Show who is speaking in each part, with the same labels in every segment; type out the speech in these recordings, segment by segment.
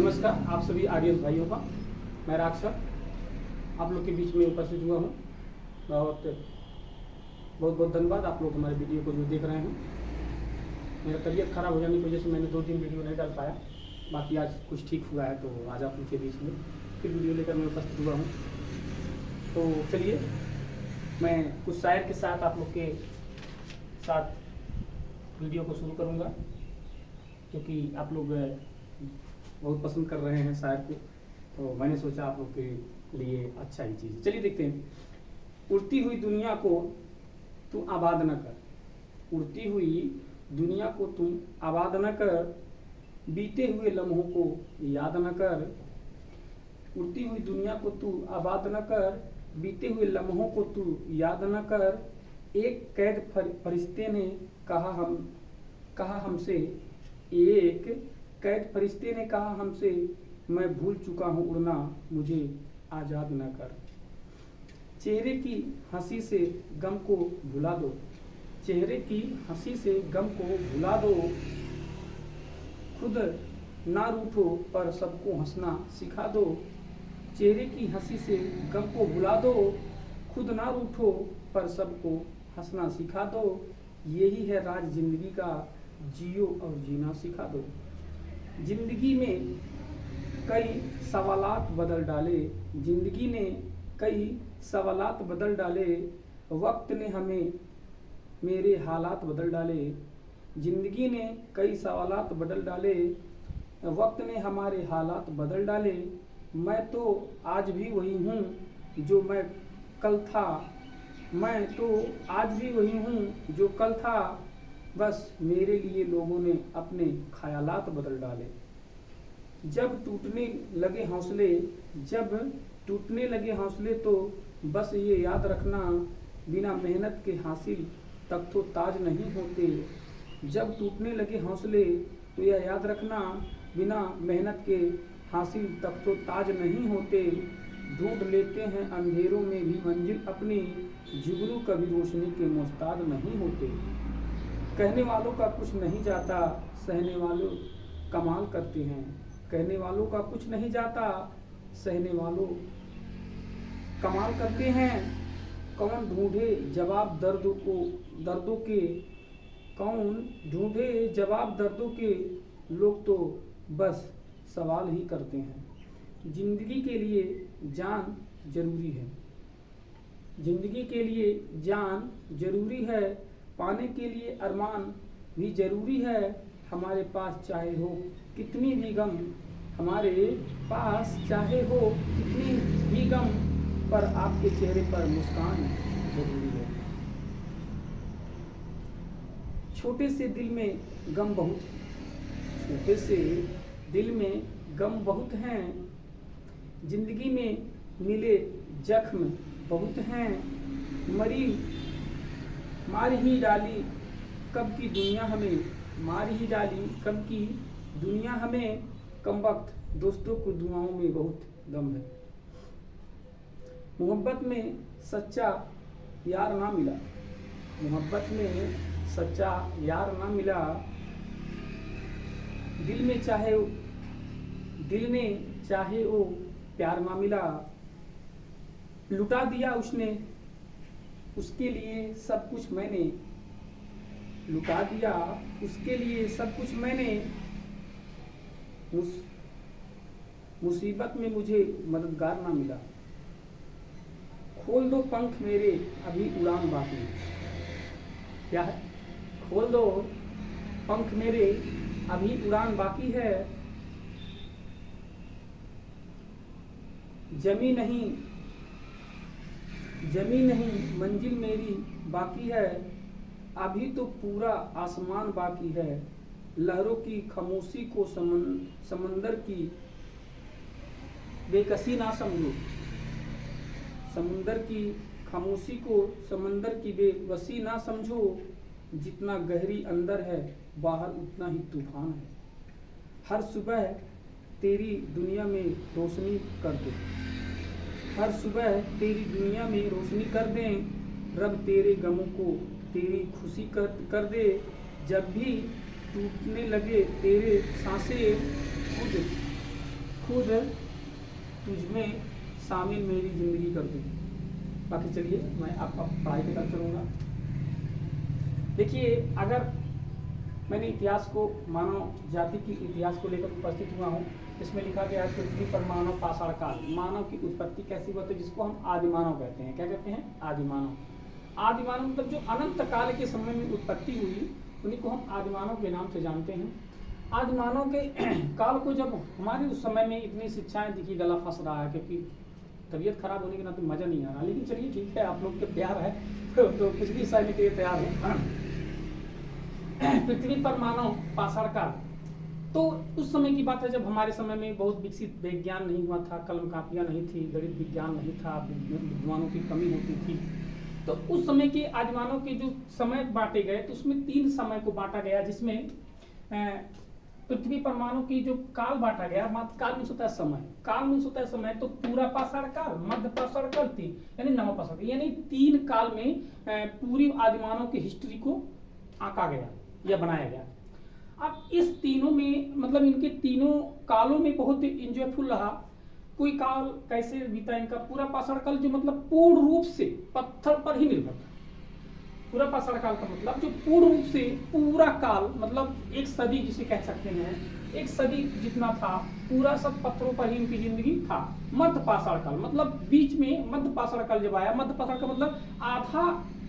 Speaker 1: नमस्कार आप सभी ऑडियंस भाइयों का। मैं राक्षर आप लोग के बीच में उपस्थित हुआ हूँ। बहुत बहुत बहुत धन्यवाद आप लोग हमारे वीडियो को जो देख रहे हैं। मेरा तबीयत खराब हो जाने की वजह से मैंने 2-3 वीडियो नहीं डाल पाया, बाकी आज कुछ ठीक हुआ है तो आज आप लोग के बीच में फिर वीडियो लेकर मैं उपस्थित हुआ हूँ। तो चलिए मैं कुछ शायर के साथ आप लोग के साथ वीडियो को शुरू करूँगा, क्योंकि आप लोग बहुत पसंद कर रहे हैं शायर को, तो मैंने सोचा आप लोग के लिए अच्छा ही चीज़। चलिए देखते हैं। उड़ती हुई दुनिया को तू आबाद न कर, उड़ती हुई दुनिया को तुम आबाद न कर, बीते हुए लम्हों को याद न कर। उड़ती हुई दुनिया को तू आबाद न कर, बीते हुए लम्हों को तू याद न कर। एक कैद फरिश्ते ने कहा हमसे, एक कैद फरिश्ते ने कहा हमसे, मैं भूल चुका हूँ उड़ना, मुझे आज़ाद न कर। चेहरे की हंसी से गम को भुला दो, चेहरे की हंसी से गम को भुला दो। खुद ना रूठो पर सबको हंसना सिखा दो, चेहरे की हंसी से गम को भुला दो। खुद ना रूठो पर सबको हंसना सिखा दो। यही है राज जिंदगी का, जियो और जीना सिखा दो। जिंदगी में कई सवालात बदल डाले, जिंदगी ने कई सवालात बदल डाले। वक्त ने हमें मेरे हालात बदल डाले, जिंदगी ने कई सवालात बदल डाले। वक्त ने हमारे हालात बदल डाले। मैं तो आज भी वही हूँ जो मैं कल था, मैं तो आज भी वही हूँ जो कल था। बस मेरे लिए लोगों ने अपने ख्यालात बदल डाले। जब टूटने लगे हौसले, जब टूटने लगे हौसले, तो बस ये याद रखना, बिना मेहनत के हासिल तक तो ताज नहीं होते। जब टूटने लगे हौसले तो यह याद रखना, बिना मेहनत के हासिल तक तो ताज नहीं होते। ढूंढ लेते हैं अंधेरों में भी मंजिल अपनी, जुगनू कभी रोशनी के मोहताज नहीं होते। कहने वालों का कुछ नहीं जाता, सहने वालों कमाल करते हैं। कहने वालों का कुछ नहीं जाता, सहने वालों कमाल करते हैं। कौन ढूंढे जवाब दर्दों के, कौन ढूंढे जवाब दर्दों के, लोग तो बस सवाल ही करते हैं। जिंदगी के लिए जान जरूरी है, जिंदगी के लिए जान जरूरी है। पाने के लिए अरमान भी जरूरी है। हमारे पास चाहे हो कितनी भी गम, हमारे पास चाहे हो कितनी भी गम, पर आपके चेहरे पर मुस्कान जरूरी है। छोटे से दिल में गम बहुत, छोटे से दिल में गम बहुत हैं। जिंदगी में मिले जख्म बहुत हैं। मार ही डाली कब की दुनिया हमें, मार ही डाली कब की दुनिया हमें। कम वक्त दोस्तों को दुआओं में बहुत दम है। मोहब्बत में सच्चा यार ना मिला, मोहब्बत में सच्चा यार ना मिला। दिल ने चाहे वो प्यार ना मिला। लुटा दिया उसने, उसके लिए सब कुछ मैंने, लुटा दिया उसके लिए सब कुछ मैंने। मुसीबत में मुझे मददगार ना मिला। खोल दो पंख मेरे अभी उड़ान बाकी, क्या है? खोल दो पंख मेरे अभी उड़ान बाकी है। जमी नहीं मंजिल मेरी बाकी है। अभी तो पूरा आसमान बाकी है। लहरों की खामोशी को समंदर की बेकसी ना समझो, समुंदर की खामोशी को समंदर की बेबसी ना समझो। जितना गहरी अंदर है बाहर उतना ही तूफान है। हर सुबह तेरी दुनिया में रोशनी कर दे, हर सुबह तेरी दुनिया में रोशनी कर दें। रब तेरे गमों को तेरी खुशी कर दे। जब भी टूटने लगे तेरे सांसें, खुद खुद तुझमें शामिल मेरी जिंदगी कर दूँ। बाकी चलिए मैं अब पढ़ाई की तरफ चलूँगा। देखिए, अगर मैंने इतिहास को, मानव जाति की इतिहास को लेकर उपस्थित हुआ हूँ, इसमें लिखा गया है पृथ्वी पर मानव पाषाण काल, मानव की उत्पत्ति कैसी होती है, जिसको हम आदि मानव कहते हैं। क्या कहते हैं? आदि मानव। आदि मानव मतलब जो अनंत काल के समय में उत्पत्ति हुई, उन्हीं को हम आदि मानव के नाम से जानते हैं। आदि मानव के काल को जब हमारे उस समय में इतनी शिक्षाएं दिखी, गला फंस रहा है क्योंकि तबीयत खराब होने के नाते मजा नहीं आ रहा, लेकिन चलिए ठीक है, आप लोग के प्यार है तो कुछ भी सहने के लिए तैयार है। पृथ्वी पर मानव पाषाण काल, तो उस समय की बात है जब हमारे समय में बहुत विकसित विज्ञान नहीं हुआ था, कलम कापियाँ नहीं थी, गणित विज्ञान नहीं था, विद्वानों की कमी होती थी। तो उस समय के आदि मानव के जो समय बांटे गए, तो उसमें 3 समय को बांटा गया, जिसमें पृथ्वी पर मानव की जो काल बांटा गया, काल मीन्स होता है समय, काल मीन्स होता है समय, तो पूरा पाषाण काल, मध्य पाषाण काल, यानी नव पाषाण काल, यानी 3 काल में पूरी आदि मानव की हिस्ट्री को आंका गया या बनाया गया। अब इस तीनों में, मतलब इनके तीनों कालों में बहुत इंजॉयफुल रहा। कोई काल कैसे बीता इनका, पूरा पाषाण काल जो मतलब पूर्ण रूप से पत्थर पर ही निर्भर था। पूरा पाषाण काल का मतलब जो पूर्ण रूप से पूरा काल, मतलब 1 सदी जिसे कह सकते हैं, 1 सदी जितना था, पूरा सब पत्थरों पर ही उनकी जिंदगी था। मध्य पाषाण काल मतलब बीच में मध्य पाषाण काल जब आया, मध्य पाषाण का मतलब आधा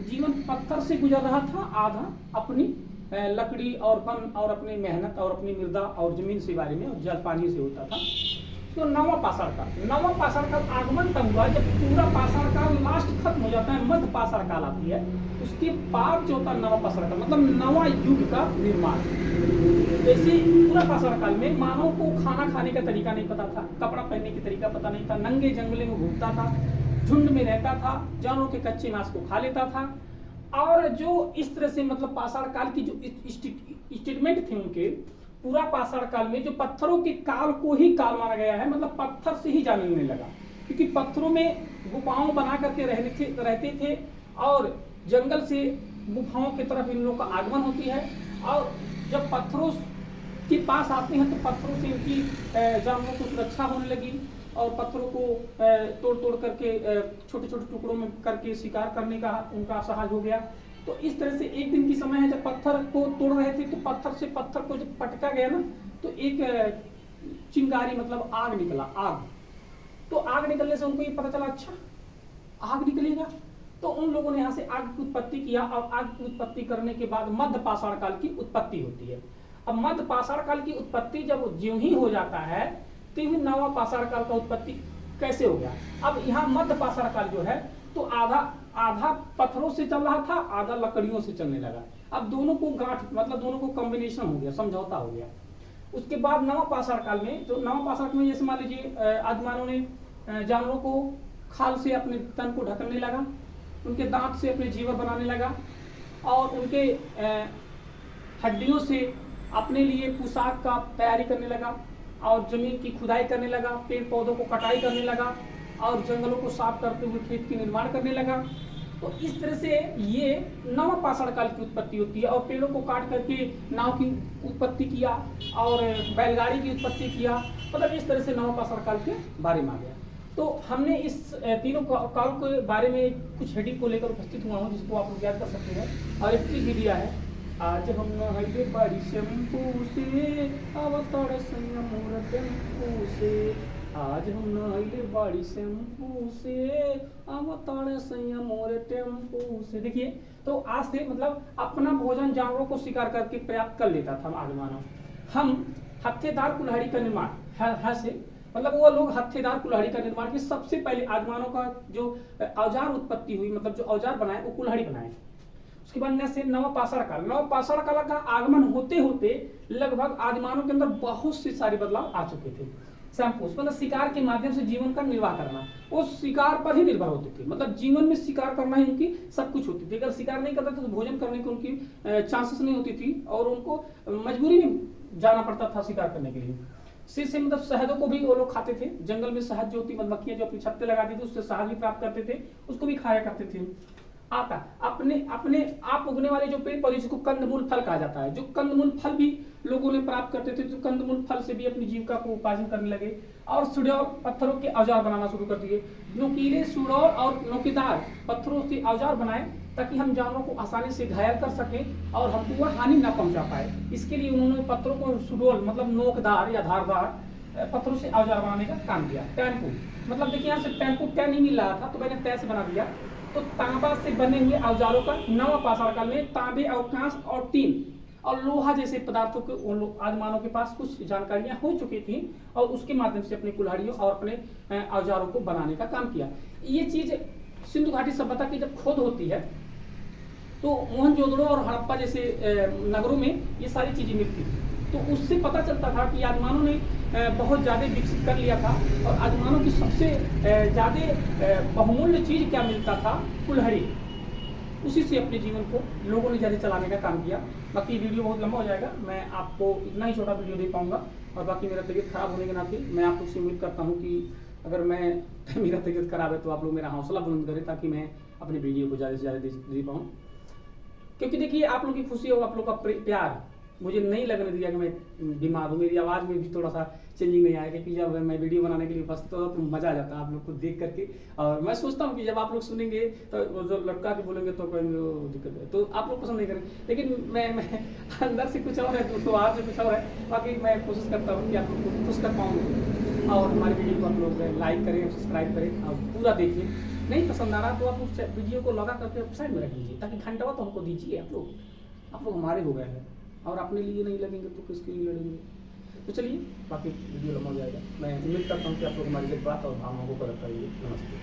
Speaker 1: जीवन पत्थर से गुजर रहा था, आधा अपनी लकड़ी और वन और अपनी मेहनत और अपनी मृदा और जमीन से बारे में और जल पानी से होता था। तो नवा पाषाण काल, नवा पाषाण काल आगमन तब हुआ जब पूरा पाषाण काल लास्ट खत्म हो जाता है, मध्य पाषाण काल आती है, उसके बाद जो होता है नवा पाषाण काल, मतलब नवा युग का निर्माण। जैसे पूरा पाषाण काल में मानव को खाना खाने का तरीका नहीं पता था, कपड़ा पहनने का तरीका पता नहीं था, नंगे जंगले में घूमता था, झुंड में रहता था, जानवरों के कच्चे मांस को खा लेता था। और जो इस तरह से मतलब पाषाण काल की जो स्टेटमेंट थे उनके, पूरा पाषाण काल में जो पत्थरों के काल को ही काल माना गया है, मतलब पत्थर से ही जानने लगा, क्योंकि पत्थरों में गुफाओं बना करके रहते थे और जंगल से गुफाओं की तरफ इन लोगों का आगमन होती है। और जब पत्थरों के पास आते हैं तो पत्थरों से इनकी जानवरों को सुरक्षा होने लगी और पत्थरों को तोड़ तोड़ करके छोटे छोटे टुकड़ों में करके शिकार करने का उनका साहस हो गया। तो इस तरह से एक दिन की समय है जब पत्थर को तोड़ रहे थे, तो पत्थर को जब पटका गया ना, तो एक चिंगारी मतलब आग निकला, आग। तो आग निकलने से उनको ये पता चला, अच्छा आग निकलेगा, तो उन लोगों ने यहाँ से आग की उत्पत्ति किया। और आग की उत्पत्ति करने के बाद मध्य पाषाण काल की उत्पत्ति होती है। अब मध्य पाषाण काल की उत्पत्ति जब ज्यों ही हो जाता है, तो नवा पाषाण काल का उत्पत्ति कैसे हो गया। अब यहाँ मध्य पाषाण काल जो है, तो आधा पत्थरों से चल रहा था, आधा लकड़ियों से चलने लगा। अब दोनों को गांठ, मतलब दोनों को कॉम्बिनेशन हो गया, समझौता हो गया। उसके बाद नवा पाषाण काल में, तो नवा पाषाण काल में जैसे मान लीजिए आदि मानव ने जानवरों को खाल से अपने तन को ढकने लगा, उनके दांत से अपने जीवर बनाने लगा और उनके हड्डियों से अपने लिए पोशाक का तैयारी करने लगा और जमीन की खुदाई करने लगा, पेड़ पौधों को कटाई करने लगा और जंगलों को साफ करते हुए खेत की निर्माण करने लगा। तो इस तरह से ये नवा पाषाण काल की उत्पत्ति होती है। और पेड़ों को काट करके नाव की उत्पत्ति किया और बैलगाड़ी की उत्पत्ति किया, मतलब इस तरह से नवा पाषाण काल के बारे में आ गया। तो हमने इस तीनों काल के बारे में कुछ हेडिंग को लेकर उपस्थित हुआ हूँ, जिसको आप लोग याद कर सकते हैं। और एक चीज भी दिया है, आज हम नहाइले बाड़ी शैम्पू से, अवतार संयम टेम्पू से। आज हम नहाइले बाड़ी शैम्पू से, अवतार संयम टेम्पू से। देखिए, तो आज से मतलब अपना भोजन जानवरों को शिकार करके प्राप्त कर लेता था आदि मानव। हम हत्थेदार कुल्हाड़ी का निर्माण से, मतलब वो लोग हत्थेदार कुल्हाड़ी का निर्माण के सबसे पहले आदि मानव का जो औजार उत्पत्ति हुई, मतलब जो औजार बनाए वो कुल्हाड़ी बनाए। उसके बाद से नव पाषाण काल का आगमन होते होते लगभग आदि मानव के अंदर बहुत से सारे बदलाव आ चुके थे। शैम्पूस मतलब शिकार के माध्यम से जीवन का निर्वाह करना, वो शिकार पर ही निर्भर होते थे, मतलब जीवन में शिकार करना ही उनकी सब कुछ होती थी। अगर शिकार नहीं करते तो भोजन करने की उनकी चांसेस नहीं होती थी और उनको मजबूरी में जाना पड़ता था शिकार करने के लिए। से मतलब शहदों को भी वो लोग खाते थे, जंगल में शहद जो होती, मधुमक्खियां जो अपनी छत्ते लगाती थी उससे शहद भी प्राप्त करते थे, उसको भी खाया करते थे। आता। अपने अपने आप उगने वाले जो पेड़ पौधे जिसको कंदमूल फल कहा जाता है, जो कंदमूल फल भी लोगों ने प्राप्त करते थे, जो कंदमूल फल से भी अपनी जीविका को उपार्जन करने लगे और सुडौल पत्थरों के औजार बनाना शुरू कर दिए। नुकीले सुडौल और नोकेदार पत्थरों से औजार बनाए ताकि हम जानवरों को आसानी से घायल कर सकें और हमको वह हानि ना पहुंचा पाए। इसके लिए उन्होंने पत्थरों को सुडौल मतलब नोकदार या धारदार पत्थरों से औजार बनाने का काम किया। टेम्पू मतलब देखिए यहाँ से टेम्पू तय नहीं मिल रहा था तो मैंने तय से बना दिया। तो तांबा से बने हुए औजारों का नवा पाषाण काल में तांबे और कांस और टीन और लोहा जैसे पदार्थों के आदिमानव के पास कुछ जानकारियां हो चुकी थी और उसके माध्यम से अपने कुल्हाड़ियों और अपने औजारों को बनाने का काम किया। ये चीज सिंधु घाटी सभ्यता की जब खोज होती है तो मोहनजोदड़ो और हड़प्पा जैसे नगरों में ये सारी चीजें मिलती थी। तो उससे पता चलता था कि आदिमानव ने बहुत ज़्यादा विकसित कर लिया था और आदिमानव की सबसे ज़्यादा बहुमूल्य चीज़ क्या मिलता था, कुल्हाड़ी। उसी से अपने जीवन को लोगों ने ज़्यादा चलाने का काम किया। बाकी वीडियो बहुत लंबा हो जाएगा, मैं आपको इतना ही छोटा वीडियो दे पाऊंगा और बाकी मेरा तबीयत खराब होने के नाते मैं आप लोग से उम्मीद करता हूँ कि अगर मेरा तबीयत खराब है तो आप लोग मेरा हौसला बुलंद करें ताकि मैं अपने वीडियो को ज़्यादा से ज़्यादा दे पाऊँ। क्योंकि देखिए आप लोग की खुशी और आप लोग का प्यार मुझे नहीं लगने दिया कि मैं बीमार हूँ। मेरी आवाज़ में भी थोड़ा सा चेंजिंग नहीं आया क्योंकि जब मैं वीडियो बनाने के लिए फंसता हूँ तो मज़ा आ जाता है आप लोग को देख करके। और मैं सोचता हूँ कि जब आप लोग सुनेंगे तो जो लड़का के बोलेंगे तो कोई दिक्कत है, तो आप लोग पसंद नहीं करेंगे। लेकिन मैं अंदर से कुछ और है तो बाहर से कुछ और है। बाकी मैं कोशिश करता हूँ कि आप लोग को खुश कर पाऊँ और हमारी वीडियो को आप लोग लाइक करें, सब्सक्राइब करें और पूरा देखिए। नहीं पसंद आ रहा तो आप लोग वीडियो को लगा करके साइड में रख लीजिए ताकि घंटा तो हमको दीजिए। आप लोग हमारे हो गए हैं और अपने लिए नहीं लगेंगे तो किसके लिए लड़ेंगे। तो चलिए बाकी वीडियो लंबा हो जाएगा। मैं उम्मीद करता हूँ कि आप लोग हमारी बात और भावनाओं को कदर करेंगे। नमस्ते।